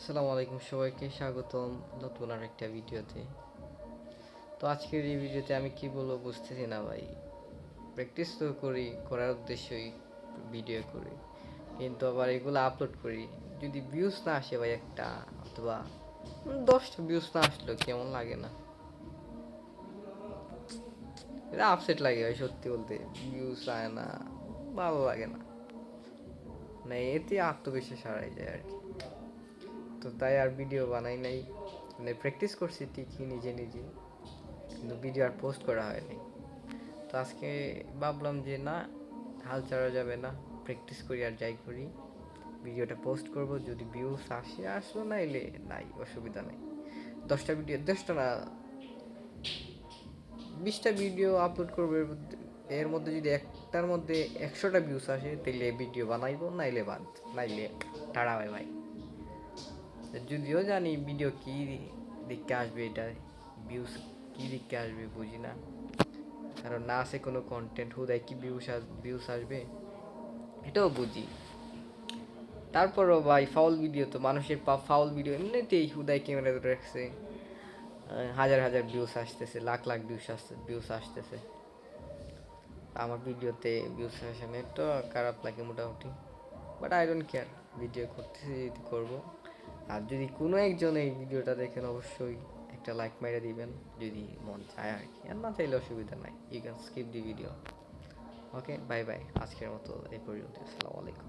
আসসালামু আলাইকুম, সবাইকে স্বাগতম নতুন আরেকটা ভিডিওতে। তো আজকের এই ভিডিওতে আমি কি বলবো বুঝতেছি না ভাই। প্র্যাকটিস তো করার উদ্দেশ্যই ভিডিও করি, কিন্তু আবার এগুলো আপলোড করি, যদি ভিউজ না আসে ভাই একটা অথবা 10টা ভিউজ না আসলো কেমন লাগে না? এটা আপসেট লাগে ভাই, সত্যি বলতে। ভিউজ আয় না, ভালো লাগে না, মানে এতে আত্মবিশ্বাস হারাই যায় আর কি। তো তাই আর ভিডিও বানাই নাই, মানে প্র্যাকটিস করছি ঠিকই নিজে নিজে, কিন্তু ভিডিও আর পোস্ট করা হয়নি। তো আজকে ভাবলাম যে না, হাল ছাড়া যাবে না, প্র্যাকটিস করি আর যাই করি, ভিডিওটা পোস্ট করব। যদি ভিউস আসে আসলো, না এলে নাই, অসুবিধা নেই। 10টা ভিডিও, 10টা না, 20টা ভিডিও আপলোড করবো। এর মধ্যে যদি একটার মধ্যে 100টা ভিউস আসে তাহলে ভিডিও বানাইবো, নাইলে বাদ, নাইলে টাড়া হয় ভাই। যদিও জানি ভিডিও কি দিককে আসবে, এটা ভিউস কি দিককে আসবে বুঝি না, কারণ না আছে কোনো কন্টেন্ট, হুদায় কি ভিউস আসবে এটাও বুঝি। তারপরও ভাই ফাউল ভিডিও, তো মানুষের ফাউল ভিডিও এমনিতেই হুদায় ক্যামেরা ধরে রাখছে, হাজার হাজার ভিউস আসতেছে, লাখ লাখ ভিউস আসতেছে। আমার ভিডিওতে ভিউস আসে না, একটু খারাপ লাগে মোটামুটি, but I don't care. Video করতেছি যদি করবো। আর যদি কোনো একজন এই ভিডিওটা দেখেন, অবশ্যই একটা লাইক মেরে দিবেন, যদি মন চায় আর কি, আর না চাইলে অসুবিধা নাই, you can skip the video. Okay, bye bye, আজকের মতো এই পর্যন্ত। আসসালামু আলাইকুম।